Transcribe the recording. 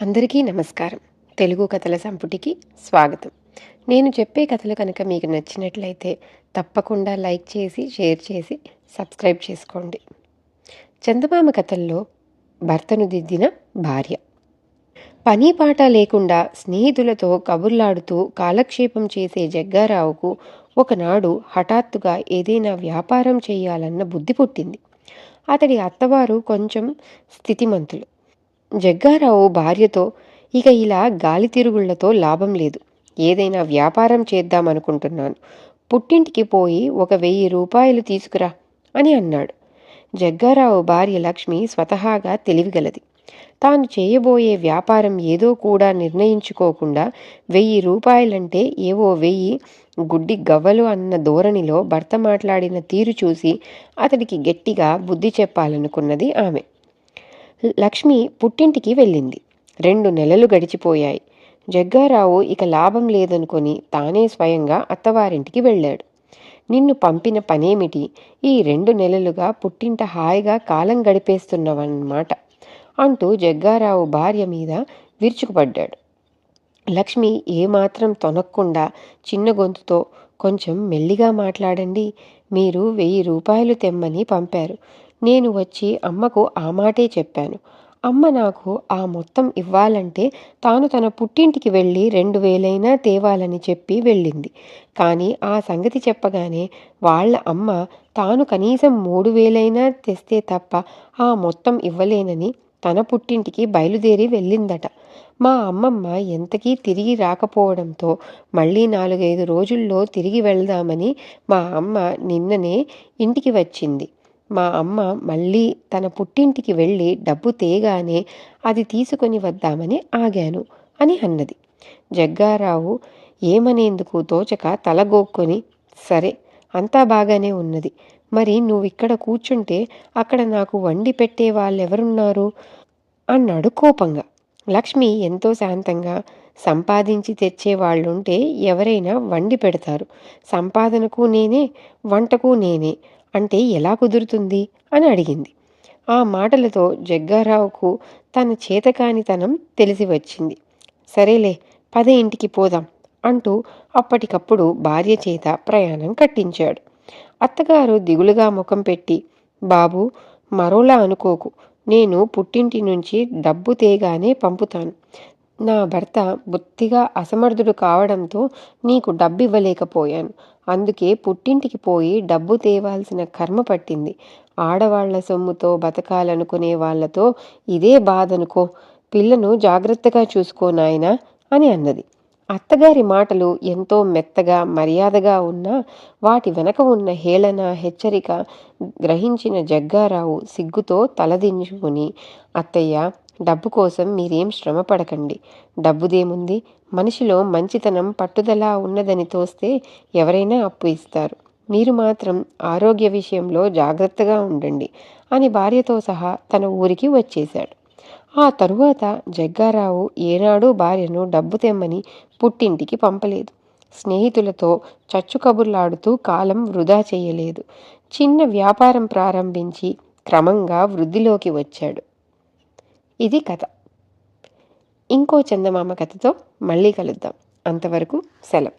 అందరికీ నమస్కారం. తెలుగు కథల సంపుటికి స్వాగతం. నేను చెప్పే కథలు కనుక మీకు నచ్చినట్లయితే తప్పకుండా లైక్ చేసి, షేర్ చేసి, సబ్స్క్రైబ్ చేసుకోండి. చందమామ కథల్లో భర్తను దిద్దిన భార్య. పని పాట లేకుండా స్నేహితులతో కబుర్లాడుతూ కాలక్షేపం చేసే జగ్గారావుకు ఒకనాడు హఠాత్తుగా ఏదైనా వ్యాపారం చేయాలన్న బుద్ధి పుట్టింది. అతడి అత్తవారు కొంచెం స్థితిమంతులు. జగ్గారావు భార్యతో, ఇక ఇలా గాలి తిరుగుళ్లతో లాభం లేదు, ఏదైనా వ్యాపారం చేద్దామనుకుంటున్నాను, పుట్టింటికి పోయి 1,000 రూపాయలు తీసుకురా అని అన్నాడు. జగ్గారావు భార్య లక్ష్మి స్వతహాగా తెలివిగలది. తాను చేయబోయే వ్యాపారం ఏదో కూడా నిర్ణయించుకోకుండా 1,000 రూపాయలంటే ఏవో 1,000 గుడ్డి గవ్వలు అన్న ధోరణిలో భర్త మాట్లాడిన తీరు చూసి అతడికి గట్టిగా బుద్ధి చెప్పాలనుకున్నది ఆమె. లక్ష్మి పుట్టింటికి వెళ్ళింది. 2 నెలలు గడిచిపోయాయి. జగ్గారావు ఇక లాభం లేదనుకొని తానే స్వయంగా అత్తవారింటికి వెళ్ళాడు. నిన్ను పంపిన పనేమిటి, ఈ 2 నెలలుగా పుట్టింట హాయిగా కాలం గడిపేస్తున్నవన్నమాట అంటూ జగ్గారావు భార్య మీద విరుచుకుపడ్డాడు. లక్ష్మి ఏమాత్రం తొనక్కుండా చిన్న గొంతుతో, కొంచెం మెల్లిగా మాట్లాడండి, మీరు 1,000 రూపాయలు తెమ్మని పంపారు. నేను వచ్చి అమ్మకు ఆ మాటే చెప్పాను. అమ్మ నాకు ఆ మొత్తం ఇవ్వాలంటే తాను తన పుట్టింటికి వెళ్ళి 2,000 తేవాలని చెప్పి వెళ్ళింది. కానీ ఆ సంగతి చెప్పగానే వాళ్ళ అమ్మ తాను కనీసం 3,000 తెస్తే తప్ప ఆ మొత్తం ఇవ్వలేనని తన పుట్టింటికి బయలుదేరి వెళ్ళిందట. మా అమ్మమ్మ ఎంతకీ తిరిగి రాకపోవడంతో మళ్ళీ 4-5 రోజుల్లో తిరిగి వెళ్దామని మా అమ్మ నిన్ననే ఇంటికి వచ్చింది. మా అమ్మ మళ్ళీ తన పుట్టింటికి వెళ్ళి డబ్బు తేగానే అది తీసుకొని వద్దామని ఆగాను అని అన్నది. జగ్గారావు ఏమనేందుకు తోచక తలగోక్కొని, సరే, అంతా బాగానే ఉన్నది, మరి నువ్విక్కడ కూర్చుంటే అక్కడ నాకు వండి పెట్టే వాళ్ళెవరున్నారు అన్నాడు కోపంగా. లక్ష్మి ఎంతో శాంతంగా, సంపాదించి తెచ్చేవాళ్ళుంటే ఎవరైనా వండి పెడతారు, సంపాదనకు నేనే, వంటకు నేనే అంటే ఎలా కుదురుతుంది అని అడిగింది. ఆ మాటలతో జగ్గారావుకు తన చేతకానితనం తెలిసి వచ్చింది. సరేలే, పద ఇంటికి పోదాం అంటూ అప్పటికప్పుడు భార్య చేత ప్రయాణం కట్టించాడు. అత్తగారు దిగులుగా ముఖం పెట్టి, బాబూ, మరోలా అనుకోకు, నేను పుట్టింటి నుంచి డబ్బు తేగానే పంపుతాను. నా భర్త బొత్తిగా అసమర్థుడు కావడంతో నీకు డబ్బివ్వలేకపోయాను. అందుకే పుట్టింటికి పోయి డబ్బు తేవాల్సిన కర్మ పట్టింది. ఆడవాళ్ల సొమ్ముతో బతకాలనుకునే వాళ్లతో ఇదే బాధనుకో. పిల్లను జాగ్రత్తగా చూసుకో నాయనా అని అన్నది. అత్తగారి మాటలు ఎంతో మెత్తగా, మర్యాదగా ఉన్నా వాటి వెనక ఉన్న హేళన, హెచ్చరిక గ్రహించిన జగ్గారావు సిగ్గుతో తలదించుకుని, అత్తయ్య, డబ్బు కోసం మీరేం శ్రమ పడకండి. డబ్బుదేముంది, మనిషిలో మంచితనం, పట్టుదల ఉన్నదని తోస్తే ఎవరైనా అప్పు ఇస్తారు. మీరు మాత్రం ఆరోగ్య విషయంలో జాగ్రత్తగా ఉండండి అని భార్యతో సహా తన ఊరికి వచ్చేశాడు. ఆ తరువాత జగ్గారావు ఏనాడూ భార్యను డబ్బు తెమ్మని పుట్టింటికి పంపలేదు. స్నేహితులతో చచ్చు కబుర్లాడుతూ కాలం వృధా చేయలేదు. చిన్న వ్యాపారం ప్రారంభించి క్రమంగా వృద్ధిలోకి వచ్చాడు. ఇది కథ. ఇంకో చందమామ కథతో మళ్ళీ కలుద్దాం. అంతవరకు సెలవు.